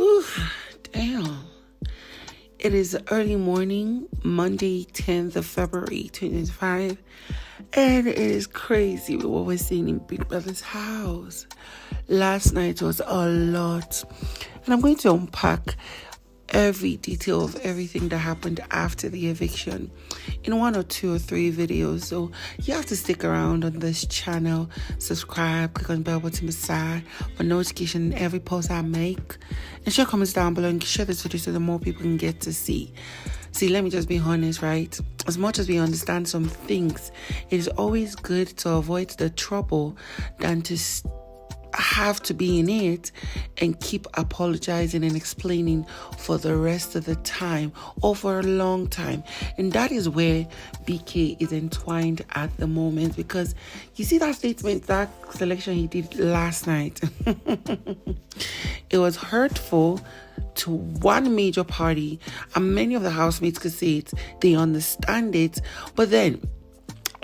Whew, damn. It is early morning, Monday, 10th of February, 2025. And it is crazy with what we're seeing in Big Brother's house. Last night was a lot. And I'm going to unpack every detail of everything that happened after the eviction in 1 or 2 or 3 videos. So you have to stick around on this channel, subscribe, click on the bell button beside for notification every post I make, and share comments down below and share this video so that more people can get to see. See, let me just be honest, right? As much as we understand some things, it is always good to avoid the trouble than to have to be in it and keep apologizing and explaining for the rest of the time or for a long time. And that is where Beekay is entwined at the moment, because you see that statement, that selection he did last night. It was hurtful to one major party, and many of the housemates could say it, they understand it, but then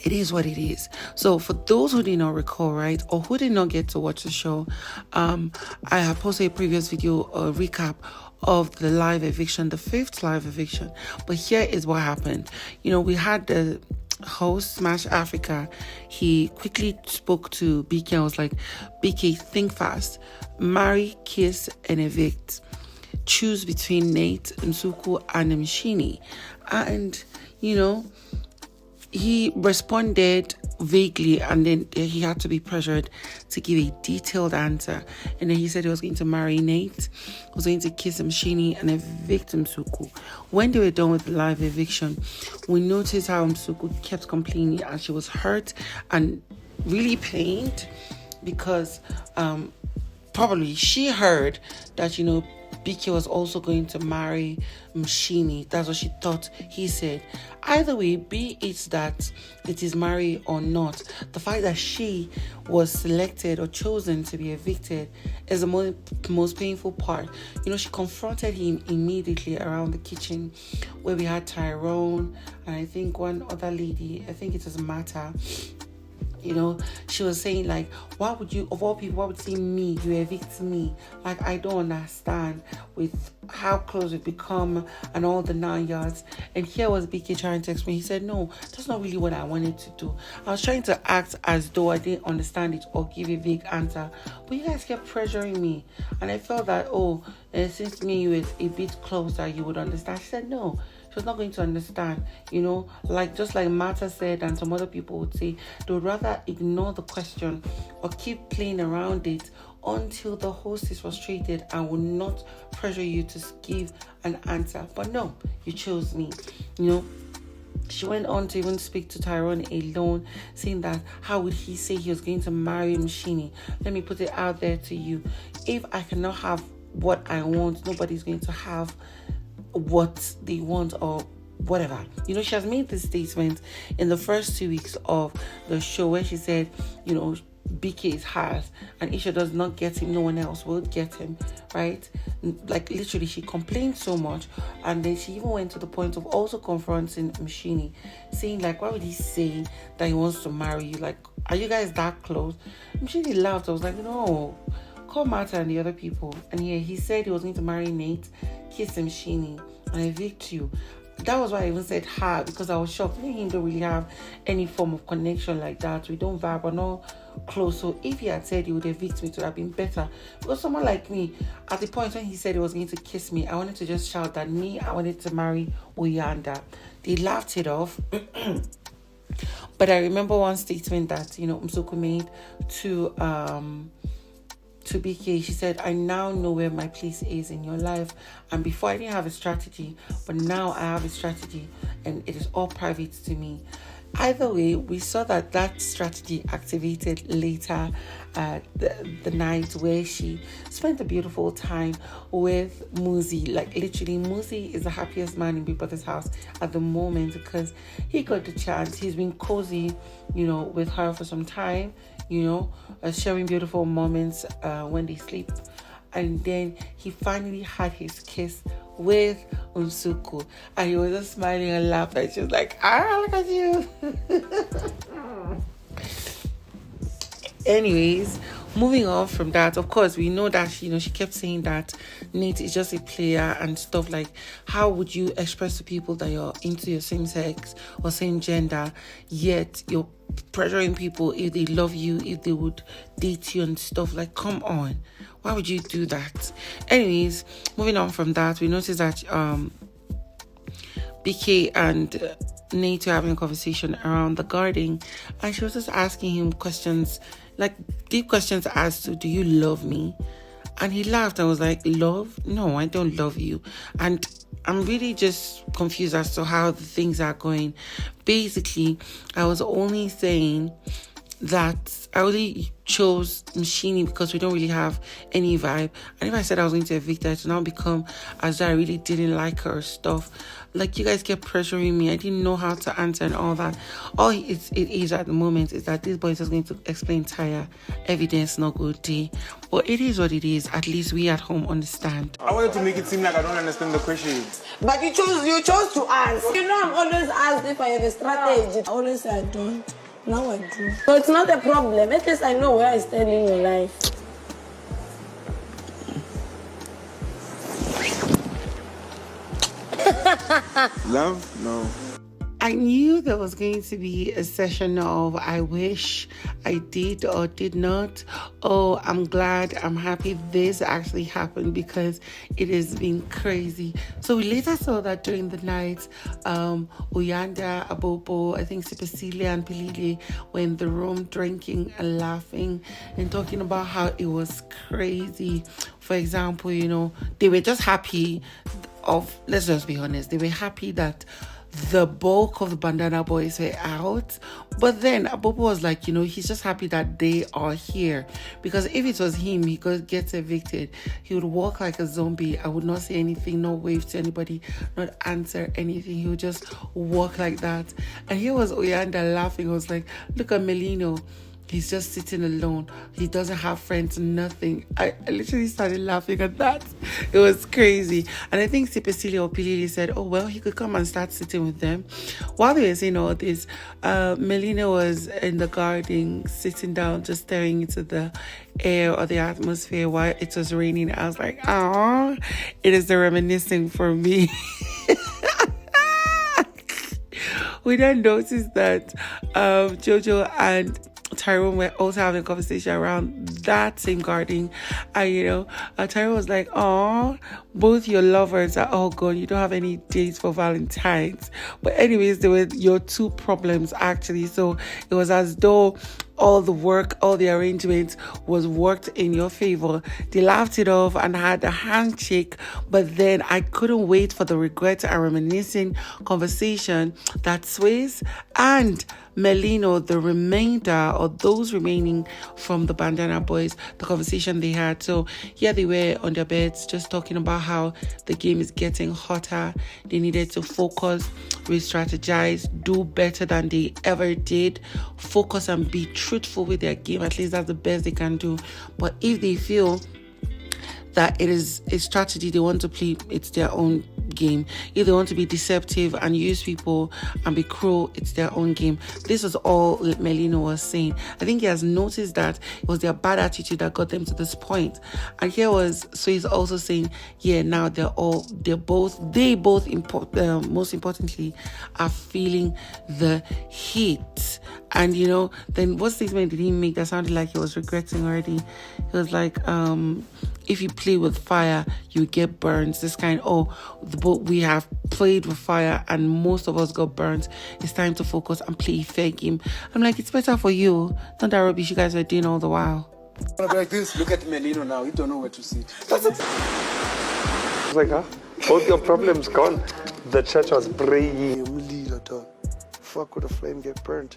it is what it is. So for those who did not recall, right, or who did not get to watch the show, I have posted a previous video, a recap of the live eviction, the 5th live eviction. But here is what happened. You know, we had the host, Afrika. He quickly spoke to Beekay and was like, Beekay, think fast. Marry, kiss, and evict. Choose between Nate, Nsuku, and Mshini. And, you know, he responded vaguely, and then he had to be pressured to give a detailed answer. And then he said he was going to marry Nate, was going to kiss Mshini, and evict Nsuku. When they were done with the live eviction, we noticed how Nsuku kept complaining, and she was hurt and really pained because probably she heard that, you know, Beekay was also going to marry Mshini. That's what she thought he said. Either way, be it that it is marry or not, the fact that she was selected or chosen to be evicted is the most painful part. You know, she confronted him immediately around the kitchen where we had Tyrone and I think one other lady, I think it was Mata. You know, she was saying, like, why would you, of all people, why would say me, you evict me? Like, I don't understand with how close we've become and all the 9 yards. And here was Beekay trying to explain. He said, no, that's not really what I wanted to do. I was trying to act as though I didn't understand it or give a vague answer. But you guys kept pressuring me. And I felt that, since me you were a bit closer, you would understand. She said, no. She was not going to understand, you know, like just like Martha said and some other people would say, they would rather ignore the question or keep playing around it until the host is frustrated and will not pressure you to give an answer. But no, you chose me, you know. She went on to even speak to Tyrone alone, saying that how would he say he was going to marry Mshini? Let me put it out there to you. If I cannot have what I want, nobody's going to have what they want or whatever. You know, she has made this statement in the first 2 weeks of the show where she said, you know, Beekay is hers, and if she does not get him, no one else will get him, right? Like literally she complained so much, and then she even went to the point of also confronting Mshini, saying like, why would he say that he wants to marry you? Like, are you guys that close? Mshini laughed. I was like, no, call Martha and the other people. And yeah, he said he was going to marry Nate, kiss Mshini, and evict you. That was why I even said her, because I was shocked. Me and him don't really have any form of connection like that. We don't vibe, we're not close. So if he had said he would evict me, it would have been better. Because someone like me, at the point when he said he was going to kiss me, I wanted to just shout that I wanted to marry Oyanda. They laughed it off. But I remember one statement that, you know, Nsuku made to Beekay. She said, I now know where my place is in your life, and before I didn't have a strategy, but now I have a strategy and it is all private to me. Either way, we saw that strategy activated later the night where she spent a beautiful time with Muzi. Like literally, Muzi is the happiest man in Big Brother's house at the moment because he got the chance. He's been cozy, you know, with her for some time, you know, sharing beautiful moments when they sleep. And then he finally had his kiss with Nsuku, and he was just smiling and laughing. She was like, look at you. Anyways, moving on from that, of course, we know that she kept saying that Nate is just a player and stuff. Like, how would you express to people that you're into your same sex or same gender, yet you're pressuring people if they love you, if they would date you and stuff? Like, come on, why would you do that? Anyways, moving on from that, we noticed that Beekay and Nate were having a conversation around the garden, and she was just asking him questions, like deep questions as to, do you love me? And he laughed and was like, love? No, I don't love you. And I'm really just confused as to how the things are going. Basically, I was only saying that I only chose Machini because we don't really have any vibe. And if I said I was going to evict her, it would now become as though I really didn't like her or stuff. Like, you guys kept pressuring me. I didn't know how to answer and all that. All it is at the moment is that this boy is just going to explain entire evidence, not good day. But it is what it is. At least we at home understand. I wanted to make it seem like I don't understand the question. But you chose to ask. You know, I'm always asked if I have a strategy. I always say I don't. Now I do. So it's not a problem. At least I know where I stand in your life. Love? No. I knew there was going to be a session of I wish, I did or did not. Oh, I'm glad, I'm happy this actually happened because it has been crazy. So we later saw that during the night, Uyanda, Abobo, I think Sipesilia and Pilili were in the room drinking and laughing and talking about how it was crazy. For example, they were just happy let's just be honest, they were happy that the bulk of the Bandana boys were out. But then Abobo was like, he's just happy that they are here. Because if it was him, he gets evicted, he would walk like a zombie. I would not say anything, not wave to anybody, not answer anything. He would just walk like that. And here was Oyanda laughing. I was like, look at Melino. He's just sitting alone. He doesn't have friends, nothing. I literally started laughing at that. It was crazy. And I think Sipesilia or Pilili said, oh, well, he could come and start sitting with them. While they were saying all this, Melino was in the garden, sitting down, just staring into the air or the atmosphere while it was raining. I was like, oh, it is the reminiscing for me. We then noticed that Jojo and Tyrone were also having a conversation around that same garden. And, Tyrone was like, oh, both your lovers are all gone. You don't have any dates for Valentine's. But anyways, they were your two problems, actually. So it was as though all the work, all the arrangements was worked in your favor. They laughed it off and had a handshake, but then I couldn't wait for the regret and reminiscing conversation that Sways and Melino, the remainder or those remaining from the Bandana boys, the conversation they had. So here they were on their beds just talking about how the game is getting hotter. They needed to focus, re-strategize, do better than they ever did, focus and be truthful with their game. At least that's the best they can do. But if they feel that it is a strategy they want to play, it's their own game. If they want to be deceptive and use people and be cruel, it's their own game. This was all Melino was saying. I think he has noticed that it was their bad attitude that got them to this point. And here was, so he's also saying, yeah, now they both most importantly are feeling the heat. And then what statement did he make that sounded like he was regretting already? He was like, if you play with fire, you get burns. This kind, we have played with fire and most of us got burns. It's time to focus and play a fair game. I'm like, it's better for you. Not that rubbish you guys are doing all the while. Like this, look at Melino now. You don't know where to sit. It's like, huh? Both your problems gone. The church was praying. Fuck, would a flame get burnt?